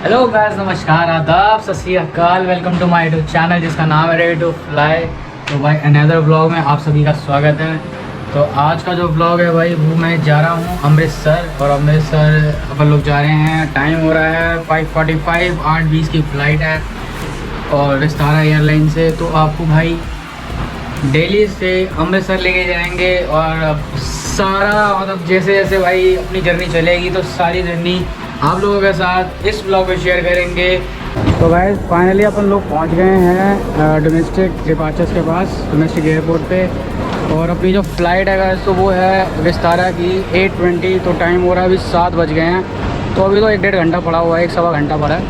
Hello guys, नमस्कार, आदाब, सत श्री अकाल। Welcome to my YouTube channel जिसका नाम है रेडी-टू-फ्लाई। तो भाई अनदर व्लॉग में आप सभी का स्वागत है। तो आज का जो व्लॉग है भाई वो मैं जा रहा हूँ अमृतसर, और अमृतसर अपन लोग जा रहे हैं। टाइम हो रहा है 5:45, 8:20 की फ़्लाइट है और विस्तारा एयरलाइन से। तो आपको भाई दिल्ली से अमृतसर लेके जाएंगे और सारा मतलब जैसे जैसे भाई अपनी जर्नी चलेगी तो सारी जर्नी आप लोगों के साथ इस ब्लॉग में शेयर करेंगे। तो गाइस फाइनली अपन लोग पहुंच गए हैं डोमेस्टिक डिपार्चर्स के पास, डोमेस्टिक एयरपोर्ट पे। और अपनी जो फ़्लाइट है गाइस तो वो है विस्तारा की A320। तो टाइम हो रहा है अभी 7 बज गए हैं। तो अभी तो 1-1.5 घंटा पड़ा हुआ है, 1-1.25 घंटा पड़ा है।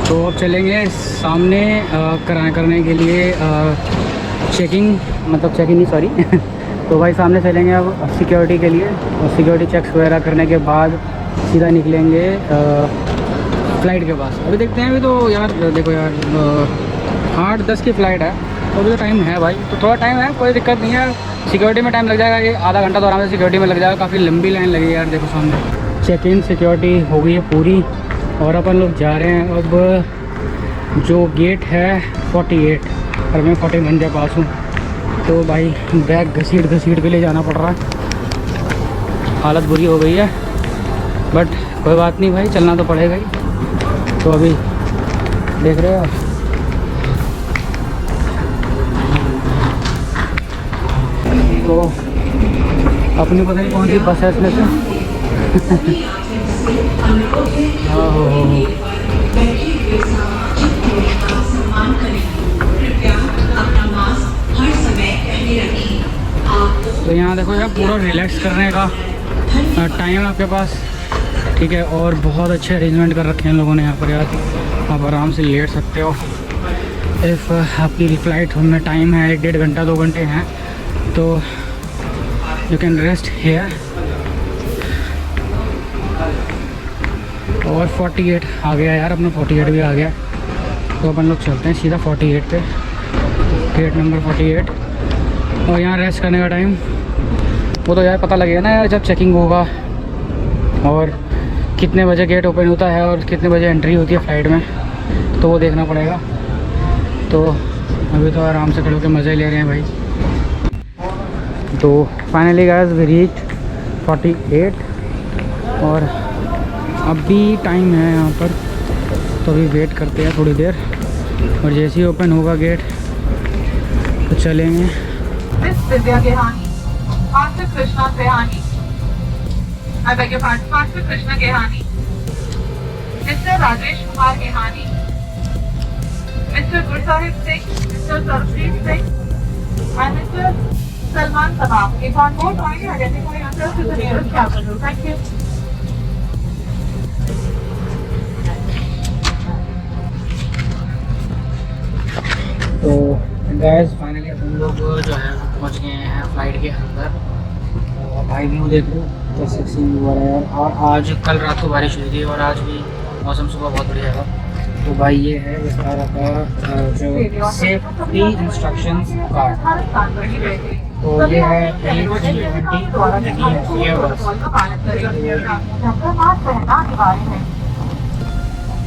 तो अब चलेंगे सामने करने के लिए चेकिंग नहीं सॉरी तो भाई सामने चलेंगे अब सिक्योरिटी के लिए, और सिक्योरिटी चेक्स वगैरह करने के बाद सीधा निकलेंगे फ़्लाइट के पास। अभी देखते हैं। अभी तो यार देखो यार 8-10 की फ़्लाइट है, तो अभी तो टाइम है भाई, तो थोड़ा टाइम है, कोई दिक्कत नहीं है। सिक्योरिटी में टाइम लग जाएगा, ये आधा घंटा तो आराम से सिक्योरिटी में लग जाएगा। काफ़ी लंबी लाइन लगी यार, देखो सामने। चेक इन सिक्योरिटी हो गई है पूरी और अपन लोग जा रहे हैं। अब जो गेट है 48 और मैं 41 के पास हूँ। तो भाई बैग घसीट के ले जाना पड़ रहा है, हालत बुरी हो गई है, बट कोई बात नहीं भाई, चलना तो पड़ेगा ही। तो अभी देख रहे हो तो अपनी पता नहीं कौन सी बस है इसमें से तो यहाँ देखो यार पूरा रिलैक्स करने का टाइम आपके पास, ठीक है। और बहुत अच्छे अरेंजमेंट कर रखे हैं लोगों ने यहाँ पर यार, आप आराम से लेट सकते हो। इफ़ आपकी फ़्लाइट में टाइम है 1-1.5 घंटा 2 घंटे हैं तो यू कैन रेस्ट हेयर। और 48 आ गया यार, अपना 48 भी आ गया। तो अपन लोग चलते हैं सीधा 48 पे, गेट नंबर 48। और यहाँ रेस्ट करने का टाइम वो तो यार पता लगेगा ना यार जब चेकिंग होगा, और कितने बजे गेट ओपन होता है और कितने बजे एंट्री होती है फ़्लाइट में, तो वो देखना पड़ेगा। तो अभी तो आराम से खड़े होकर मज़े ले रहे हैं भाई। तो फाइनली गाइस वी रीच 48 और अभी टाइम है यहाँ पर, तो अभी वेट करते हैं थोड़ी देर, और जैसे ही ओपन होगा गेट तो चलेंगे। I beg your pardon, Master Krishna Gehani, Mr. Rajesh Kumar Gehani, Mr. Gursahib Singh, Mr. Sarpreet Singh, and Mr. Salman Sabah. If on board, kindly identify yourself to the nearest cabin crew. Thank you. तो guys finally हम लोग जो है पहुँच गए हैं flight के अंदर। और भाई व्यू देखो कैसे सीन हुआ है यार। और आज कल रात को बारिश हुई थी और आज भी मौसम सुबह बहुत बढ़िया था। तो भाई ये है विस्तारा का जो सेफ्टी इंस्ट्रक्शंस कार्ड। तो ये है A320 Airbus.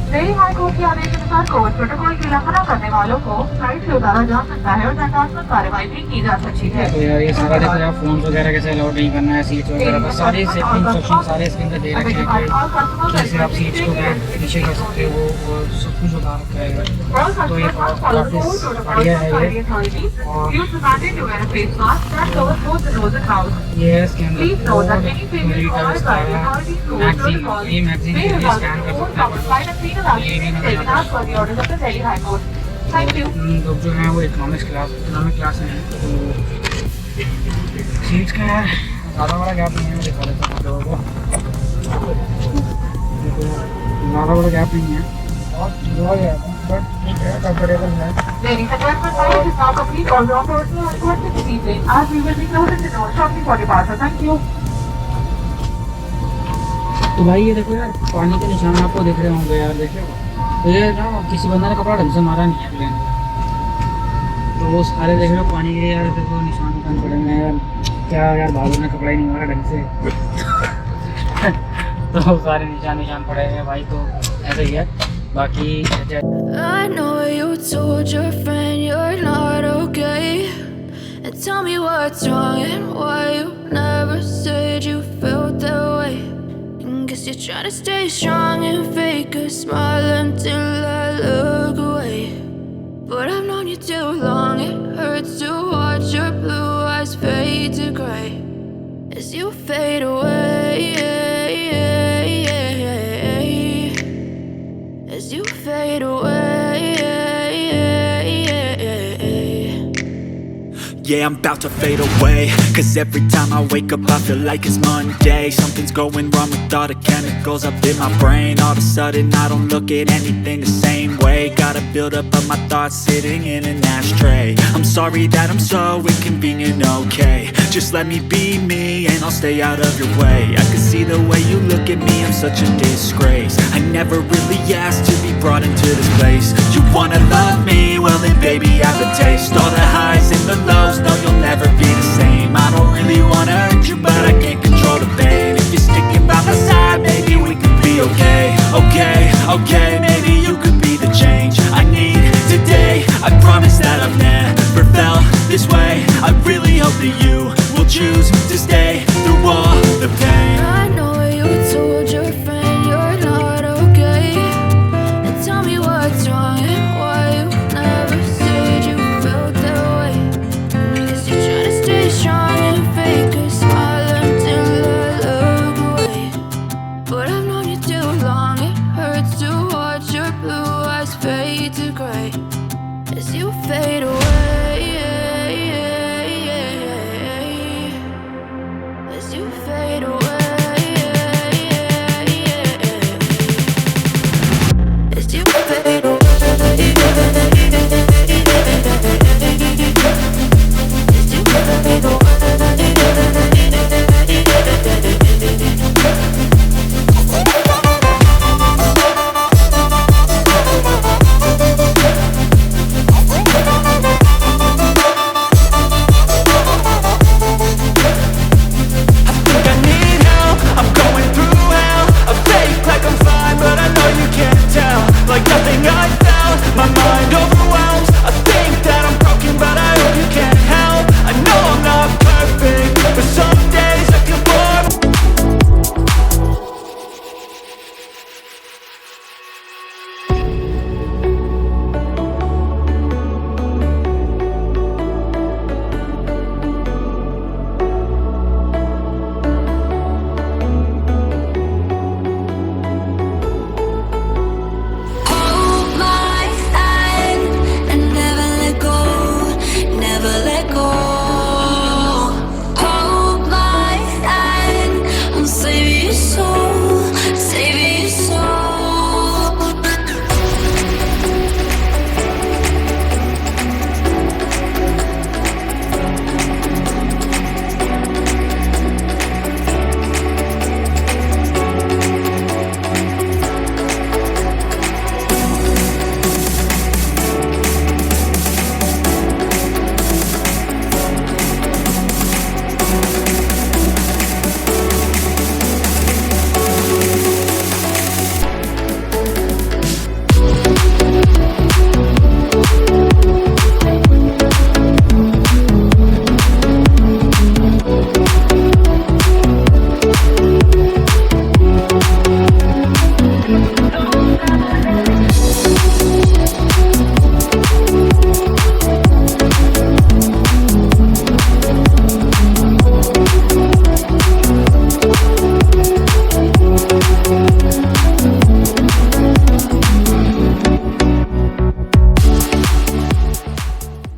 Delhi high court के आदेश के अनुसार कोविड प्रोटोकॉल की उल्लंघना करने वालों को फ्लाइट से उतारा जा सकता है और दंडात्मक कार्रवाई भी की जा सकती है। तो यार ये सारा देखो यार, फोन वगैरह कैसे अलाउड नहीं करना है, सीट्स वगैरह पर सारे सेफ्टी इंस्ट्रक्शन सारे इसके अंदर दे रखे हैं कि कैसे आप सीट्स को नीचे कर सकते हो, वो सब कुछ बता रखा है। तो ये काफ़ी बढ़िया है ये। और ये इसके अंदर मैगजीन स्कैन कर सकते हैं। लोग जो हैं वो इकोनॉमिक क्लास में हैं। तो सीट्स का यार ज़्यादा बड़ा गैप नहीं है, दिखा देता हूँ लोगों को। ज़्यादा बड़ा गैप नहीं है और बट ठीक है, कंफर्टेबल है। तो भाई ये देखो यार पानी के निशान आपको दिख रहे होंगे यार, देखो तो ये ना किसी बंदा ने कपड़ा ढंग से मारा नहीं है प्लेन, तो वो सारे देख रहे हो पानी के यार देखो निशान निशान पड़े हैं यार। क्या यार भालू ने कपड़ा ही नहीं मारा ढंग से तो सारे निशान पड़े हैं भाई। तो ऐसा ही है। बाकी I know you told your friend you're not okay, and tell me what's wrong and why you never said you felt that way. And guess you're trying to stay strong and fake a smile until I look away. But I've known you too long, it hurts to watch your blue eyes fade to gray as you fade away, as you fade away. Yeah, I'm about to fade away, cause every time I wake up I feel like it's Monday. Something's going wrong with all the chemicals up in my brain. All of a sudden I don't look at anything the same way. Gotta build up of my thoughts sitting in an ashtray. I'm sorry that I'm so inconvenient, okay. Just let me be me and I'll stay out of your way. I can see the way you look at me, I'm such a disgrace. I never really asked to be brought into this place. You wanna love me? Well then baby I have a taste. All the highs and the lows,